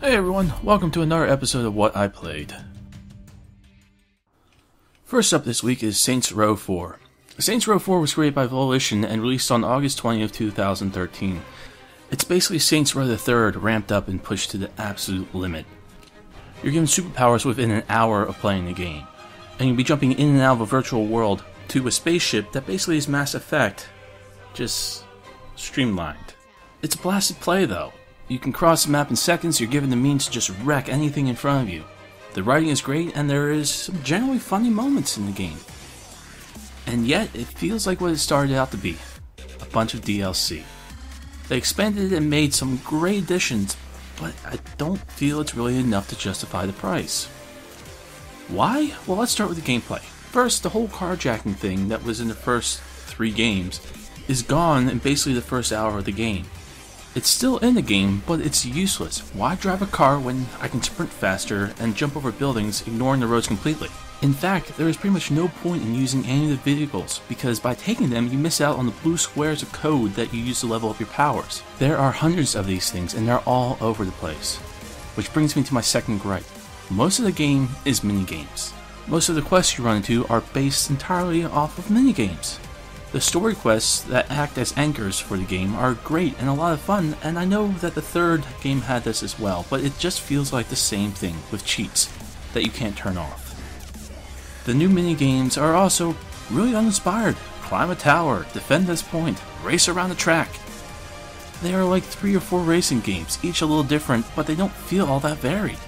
Hey everyone, welcome to another episode of What I Played. First up this week is Saints Row 4. Saints Row 4 was created by Volition and released on August 20th, 2013. It's basically Saints Row the 3rd ramped up and pushed to the absolute limit. You're given superpowers within an hour of playing the game, and you'll be jumping in and out of a virtual world to a spaceship that basically is Mass Effect, just streamlined. It's a blasted play though. You can cross the map in seconds, you're given the means to just wreck anything in front of you. The writing is great, and there is some generally funny moments in the game. And yet, it feels like what it started out to be. A bunch of DLC. They expanded it and made some great additions, but I don't feel it's really enough to justify the price. Why? Well, let's start with the gameplay. First, the whole carjacking thing that was in the first 3 games is gone in basically the first hour of the game. It's still in the game, but it's useless. Why drive a car when I can sprint faster and jump over buildings, ignoring the roads completely? In fact, there is pretty much no point in using any of the vehicles, because by taking them, you miss out on the blue squares of code that you use to level up your powers. There are hundreds of these things, and they're all over the place. Which brings me to my second gripe. Most of the game is minigames. Most of the quests you run into are based entirely off of minigames. The story quests that act as anchors for the game are great and a lot of fun, and I know that the 3rd game had this as well, but it just feels like the same thing with cheats that you can't turn off. The new minigames are also really uninspired. Climb a tower, defend this point, race around the track. They are like 3 or 4 racing games, each a little different, but they don't feel all that varied.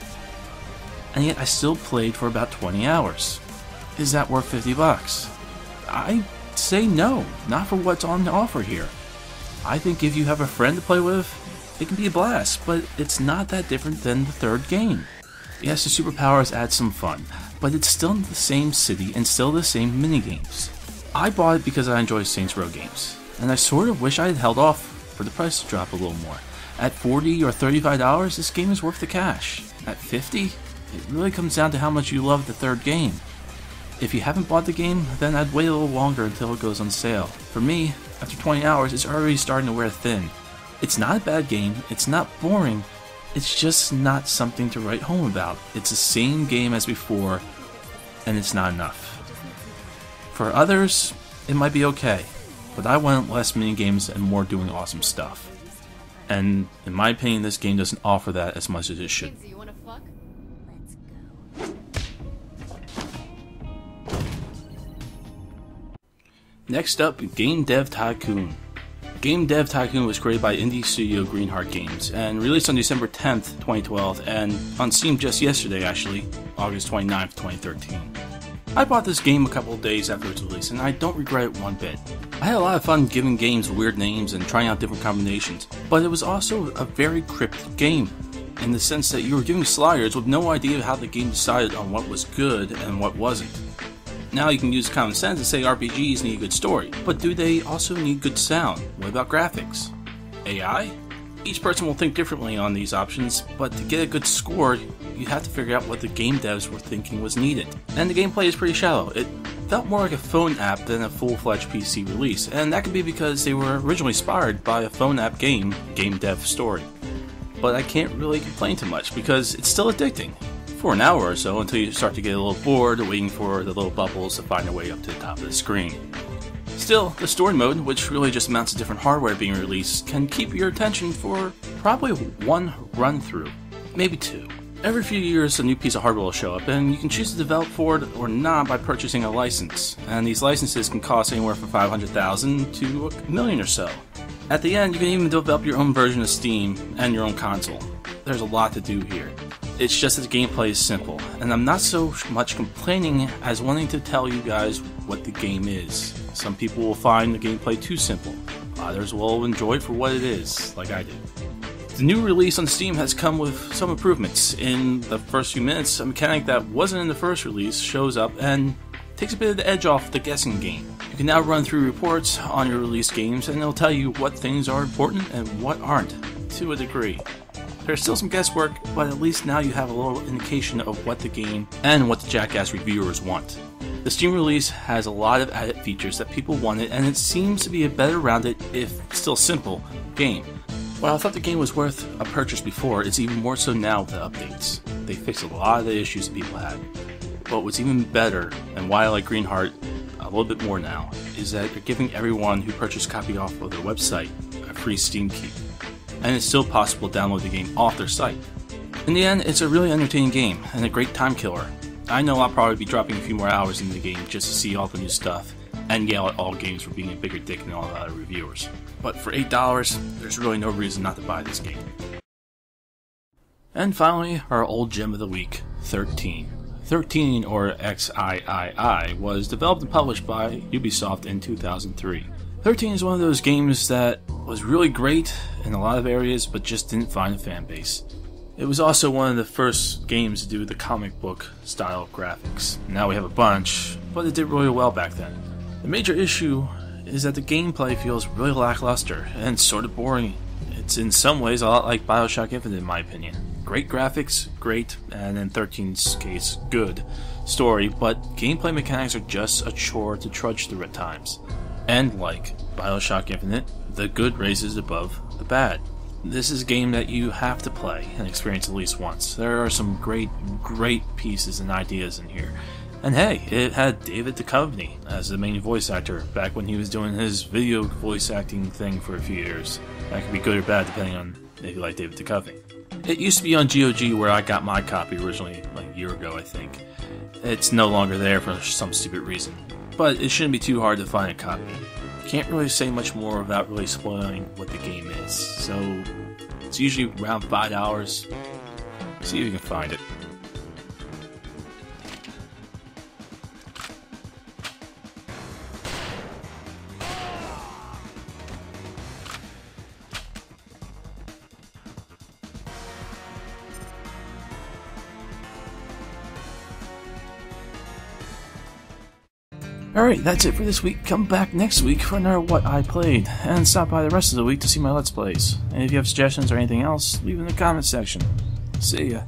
And yet I still played for about 20 hours. Is that worth $50? I say no, not for what's on offer here. I think if you have a friend to play with, it can be a blast, but it's not that different than the 3rd game. Yes, the superpowers add some fun, but it's still the same city and still the same minigames. I bought it because I enjoy Saints Row games, and I sort of wish I had held off for the price to drop a little more. At $40 or $35, this game is worth the cash. At $50, it really comes down to how much you love the 3rd game. If you haven't bought the game, then I'd wait a little longer until it goes on sale. For me, after 20 hours, it's already starting to wear thin. It's not a bad game, it's not boring, it's just not something to write home about. It's the same game as before, and it's not enough. For others, it might be okay, but I want less minigames and more doing awesome stuff. And in my opinion, this game doesn't offer that as much as it should. Next up, Game Dev Tycoon. Game Dev Tycoon was created by indie studio Greenheart Games and released on December 10th, 2012, and on Steam just yesterday actually, August 29th, 2013. I bought this game a couple of days after its release, and I don't regret it one bit. I had a lot of fun giving games weird names and trying out different combinations, but it was also a very cryptic game, in the sense that you were doing sliders with no idea how the game decided on what was good and what wasn't. Now you can use common sense and say RPGs need a good story, but do they also need good sound? What about graphics? AI? Each person will think differently on these options, but to get a good score, you have to figure out what the game devs were thinking was needed. And the gameplay is pretty shallow. It felt more like a phone app than a full-fledged PC release, and that could be because they were originally inspired by a phone app game dev story. But I can't really complain too much because it's still addicting. For an hour or so until you start to get a little bored waiting for the little bubbles to find their way up to the top of the screen. Still, the story mode, which really just amounts to different hardware being released, can keep your attention for probably 1 run through, maybe 2. Every few years a new piece of hardware will show up, and you can choose to develop for it or not by purchasing a license, and these licenses can cost anywhere from $500,000 to $1 million or so. At the end, you can even develop your own version of Steam and your own console. There's a lot to do here. It's just that the gameplay is simple, and I'm not so much complaining as wanting to tell you guys what the game is. Some people will find the gameplay too simple, others will enjoy it for what it is, like I did. The new release on Steam has come with some improvements. In the first few minutes, a mechanic that wasn't in the first release shows up and takes a bit of the edge off the guessing game. You can now run through reports on your released games, and it'll tell you what things are important and what aren't, to a degree. There's still some guesswork, but at least now you have a little indication of what the game and what the jackass reviewers want. The Steam release has a lot of added features that people wanted, and it seems to be a better rounded, if still simple, game. While I thought the game was worth a purchase before, it's even more so now with the updates. They fixed a lot of the issues that people had. But what's even better, and why I like Greenheart a little bit more now, is that they're giving everyone who purchased a copy off of their website a free Steam key. And it's still possible to download the game off their site. In the end, it's a really entertaining game, and a great time killer. I know I'll probably be dropping a few more hours into the game just to see all the new stuff, and yell at all games for being a bigger dick than all the other reviewers. But for $8, there's really no reason not to buy this game. And finally, our old gem of the week, 13. 13, or XIII, was developed and published by Ubisoft in 2003. 13 is one of those games that was really great in a lot of areas, but just didn't find a fan base. It was also one of the first games to do the comic book style graphics. Now we have a bunch, but it did really well back then. The major issue is that the gameplay feels really lackluster and sort of boring. It's in some ways a lot like Bioshock Infinite in my opinion. Great graphics, great, and in 13's case, good story, but gameplay mechanics are just a chore to trudge through at times. And like Bioshock Infinite, the good raises above the bad. This is a game that you have to play and experience at least once. There are some great pieces and ideas in here. And hey, it had David Duchovny as the main voice actor back when he was doing his video voice acting thing for a few years. That could be good or bad depending on if you like David Duchovny. It used to be on GOG where I got my copy originally, like a year ago I think. It's no longer there for some stupid reason, but it shouldn't be too hard to find a copy. Can't really say much more without really spoiling what the game is, so it's usually around $5. See if you can find it. Alright, that's it for this week. Come back next week for another What I Played, and stop by the rest of the week to see my Let's Plays. And if you have suggestions or anything else, leave in the comments section. See ya.